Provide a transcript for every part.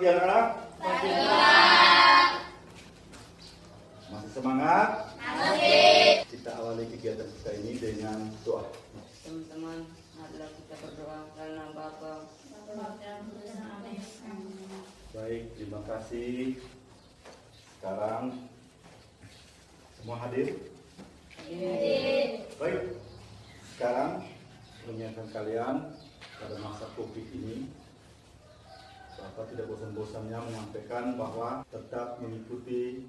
Iya anak-anak? Masih semangat? Masih. Kita awali kegiatan kita ini dengan doa. Teman-teman, adalah kita berdoa karena Bapa. Baik, terima kasih. Sekarang semua hadir? Baik. Sekarang mengingatkan kalian pada masa Covid ini, Bapak tidak bosan-bosannya menyampaikan bahwa tetap mengikuti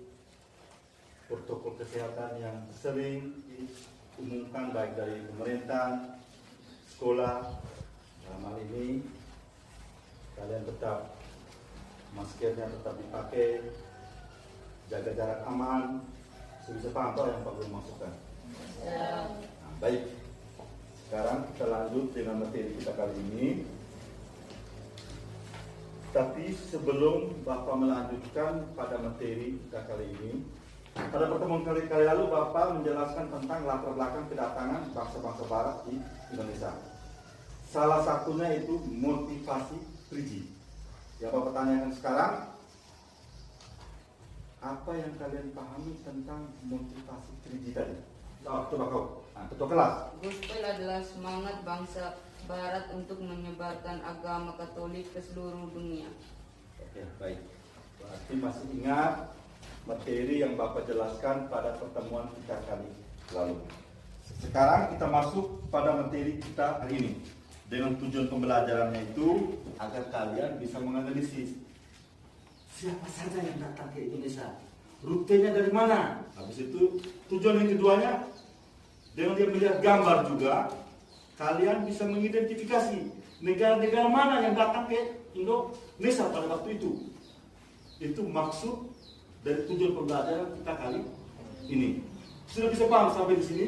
protokol kesehatan yang sering diumumkan baik dari pemerintah, sekolah. Dalam hal ini kalian tetap maskernya tetap dipakai, jaga jarak aman. Bisa paham apa yang Pak Guru maksudkan? Nah, baik. Sekarang kita lanjut dengan materi kita kali ini. Tapi sebelum Bapak melanjutkan pada materi kita kali ini, pada pertemuan kali lalu Bapak menjelaskan tentang latar belakang kedatangan bangsa-bangsa Barat di Indonesia. Salah satunya itu motivasi 3G. Yang Bapak tanyakan sekarang, apa yang kalian pahami tentang motivasi 3G tadi? Coba kau, ketua kelas. Gospel adalah semangat bangsa Barat untuk menyebarkan agama Katolik ke seluruh dunia. Oke, baik. Berarti masih ingat materi yang Bapak jelaskan pada pertemuan kita kali lalu. Sekarang kita masuk pada materi kita hari ini. Dengan tujuan pembelajarannya itu agar kalian bisa menganalisis siapa saja yang datang ke Indonesia, rutenya dari mana. Habis itu tujuan yang keduanya, dengan dia melihat gambar juga, kalian bisa mengidentifikasi negara-negara mana yang datang ke Indonesia pada waktu itu. Itu maksud dari tujuan pembelajaran kita kali ini. Sudah bisa paham sampai di sini?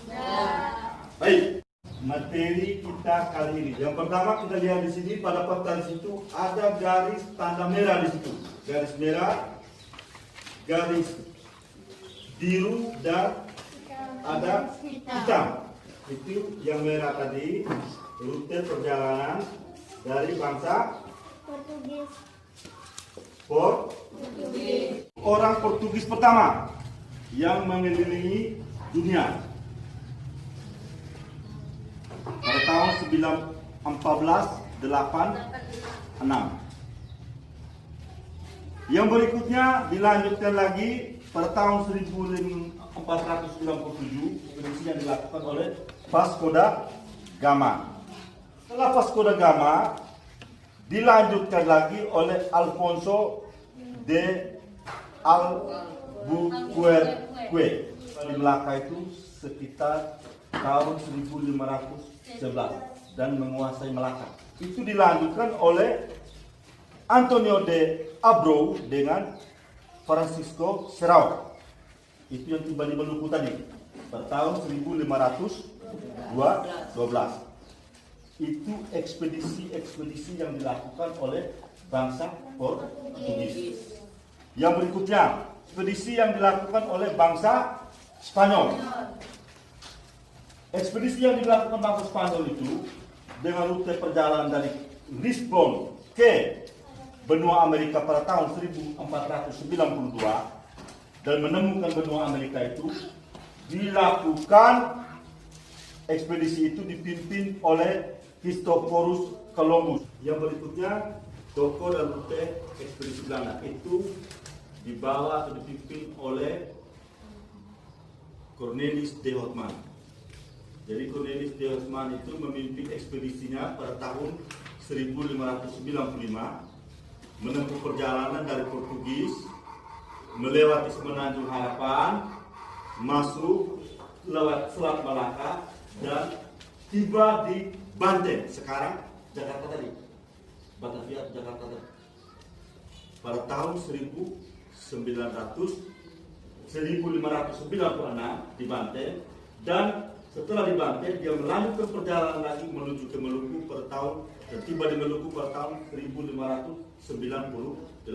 Ya. Baik. Materi kita kali ini. Yang pertama kita lihat di sini pada peta di situ ada garis tanda merah di situ. Garis merah, garis biru dan ada hitam. Itu yang merah tadi rute perjalanan dari bangsa Portugis. Orang Portugis pertama yang mengelilingi dunia pada tahun 1486. Yang berikutnya dilanjutkan lagi pada tahun 1497, ekspedisi yang dilakukan oleh Vasco da Gama. Setelah Vasco da Gama dilanjutkan lagi oleh Alfonso de Albuquerque. Di Melaka itu sekitar tahun 1511 dan menguasai Melaka. Itu dilanjutkan oleh Antonio de Abreu dengan Francisco Serrao. Itu yang tiba di Maluku tadi pada tahun 1512. Itu ekspedisi yang dilakukan oleh bangsa Portugis. Yang berikutnya, ekspedisi yang dilakukan oleh bangsa Spanyol. Ekspedisi yang dilakukan bangsa Spanyol itu dengan rute perjalanan dari Lisbon ke benua Amerika pada tahun 1492 dan menemukan benua Amerika itu, dilakukan ekspedisi itu dipimpin oleh Christophorus Columbus. Yang berikutnya tokoh dan rute ekspedisi Belanda itu dibawa atau dipimpin oleh Cornelis de Houtman. Jadi Cornelis de Houtman itu memimpin ekspedisinya pada tahun 1595, menempuh perjalanan dari Portugis, melewati Semenanjung Harapan, masuk lewat Selat Malaka dan tiba di Banten, sekarang Jakarta tadi, Batavia, Jakarta tadi, pada tahun 1596 di Banten. Dan setelah di Banten dia melanjutkan perjalanan lagi menuju ke Maluku pada tahun, dan tiba di Maluku pada tahun 1598.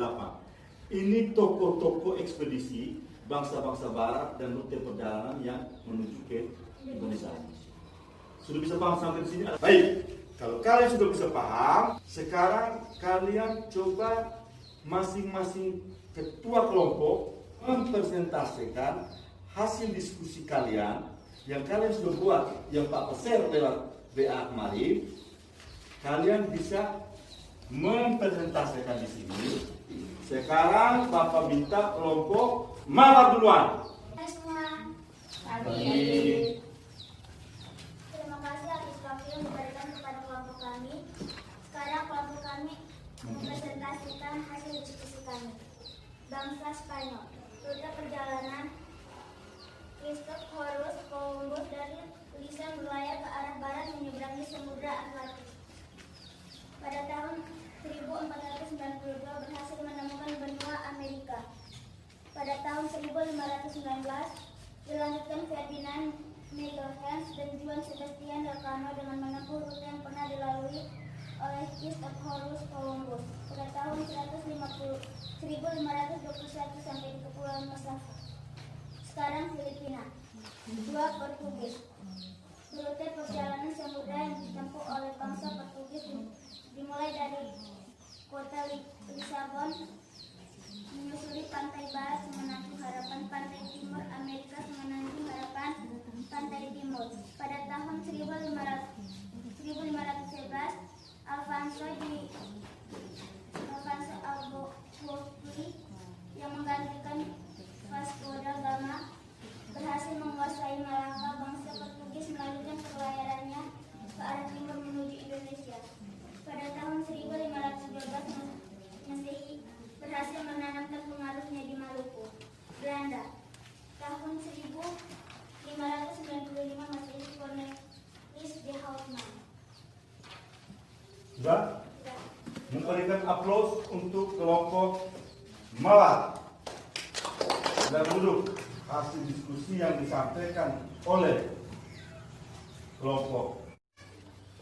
Ini tokoh-tokoh ekspedisi bangsa-bangsa Barat dan rute perjalanan yang menuju ke Indonesia. Sudah bisa paham sampai di sini? Baik, kalau kalian sudah bisa paham, sekarang kalian coba masing-masing ketua kelompok mempresentasikan hasil diskusi kalian yang kalian sudah buat, yang Pak share lewat WA kemarin. Kalian bisa mempresentasikan di sini. Sekarang Bapak minta kelompok Mawar duluan. Hai semua. Pagi. Terima kasih atas waktu yang diberikan kepada kelompok kami. Sekarang kelompok kami mempresentasikan hasil diskusi kami. Bangsa Spanyol. Rute perjalanan Christophorus Columbus dari Lisbon berlayar ke arah barat menyeberangi Samudra Atlantik. Pada tahun 1492 berhasil menemukan benua Amerika. Pada tahun 1519 dilanjutkan Ferdinand Magellan dan Juan Sebastian Elcano dengan menempuh rute yang pernah dilalui oleh Christophorus Columbus pada tahun 1521 sampai di Kepulauan Massawa. Sekarang Filipina. Dua Portugis. Rute perjalanan samudra yang ditempuh oleh bangsa Portugis dimulai dari kota Lisabon, menyusuri pantai barat semenanjung harapan pantai timur Amerika semenanjung harapan pantai timur. Pada tahun 1511, Alfonso Albuquerque yang menggantikan Vasco da Gama berhasil menguasai Malaka. Bangsa Portugis melanjutkan pelayarannya ke arah timur menuju Indonesia. Pada tahun 1512 Masehi berhasil menanamkan pengaruhnya di Maluku. Belanda. Tahun 1595 Masehi Cornelis de Houtman. Sudah? Memberikan aplaus untuk kelompok Mawar. Dan duduk hasil diskusi yang disampaikan oleh kelompok.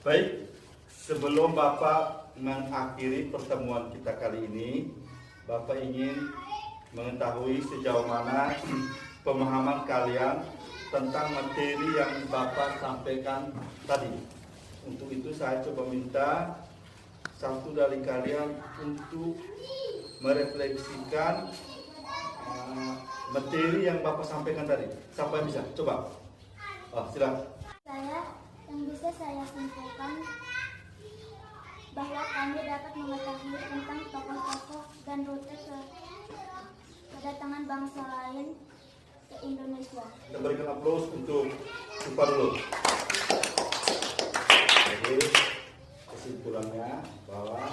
Baik, sebelum Bapak mengakhiri pertemuan kita kali ini, Bapak ingin mengetahui sejauh mana pemahaman kalian tentang materi yang Bapak sampaikan tadi. Untuk itu saya coba minta satu dari kalian untuk merefleksikan materi yang Bapak sampaikan tadi. Siapa yang bisa? Coba. Silakan. Yang bisa saya simpulkan bahwa kami dapat mengetahui tentang tokoh-tokoh dan rute kedatangan bangsa lain ke Indonesia. Kita berikan aplaus untuk Supa dulu. Jadi kesimpulannya bahwa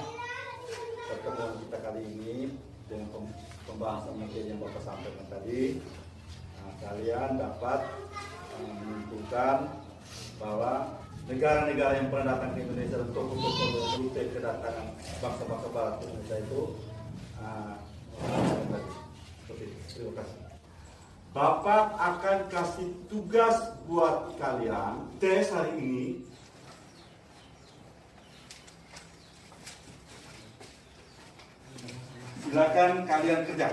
pertemuan kita kali ini dengan pembahasan materi yang Bapak sampaikan tadi, kalian dapat menentukan bahwa negara-negara yang pernah datang ke Indonesia dan tokoh-tokoh rute kedatangan bangsa-bangsa barat ke Indonesia itu terima kasih. Bapak akan kasih tugas buat kalian tes hari ini. Silakan kalian kerja.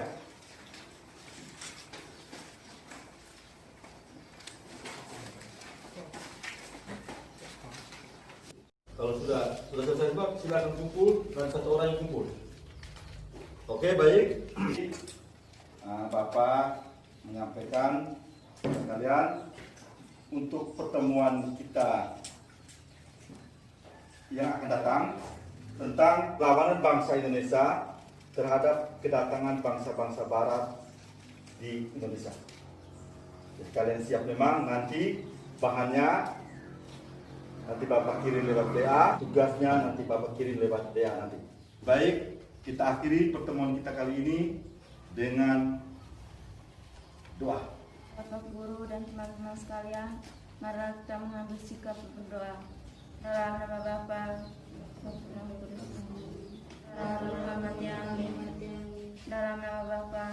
Kalau sudah selesai Pak, silakan kumpul dan satu orang yang kumpul. Oke, baik. Bapak menyampaikan kepada kalian untuk pertemuan kita yang akan datang tentang perlawanan bangsa Indonesia terhadap kedatangan bangsa-bangsa barat di Indonesia. Jadi kalian siap memang nanti bahannya nanti Bapak kirim lewat WA, tugasnya nanti Bapak kirim lewat WA nanti. Baik, kita akhiri pertemuan kita kali ini dengan doa. Bapak Guru dan teman-teman sekalian, mari kita mengambil sikap berdoa. Dalam nama Bapa, dalam nama Kudus, dalam nama Tuhan, dalam nama Bapa,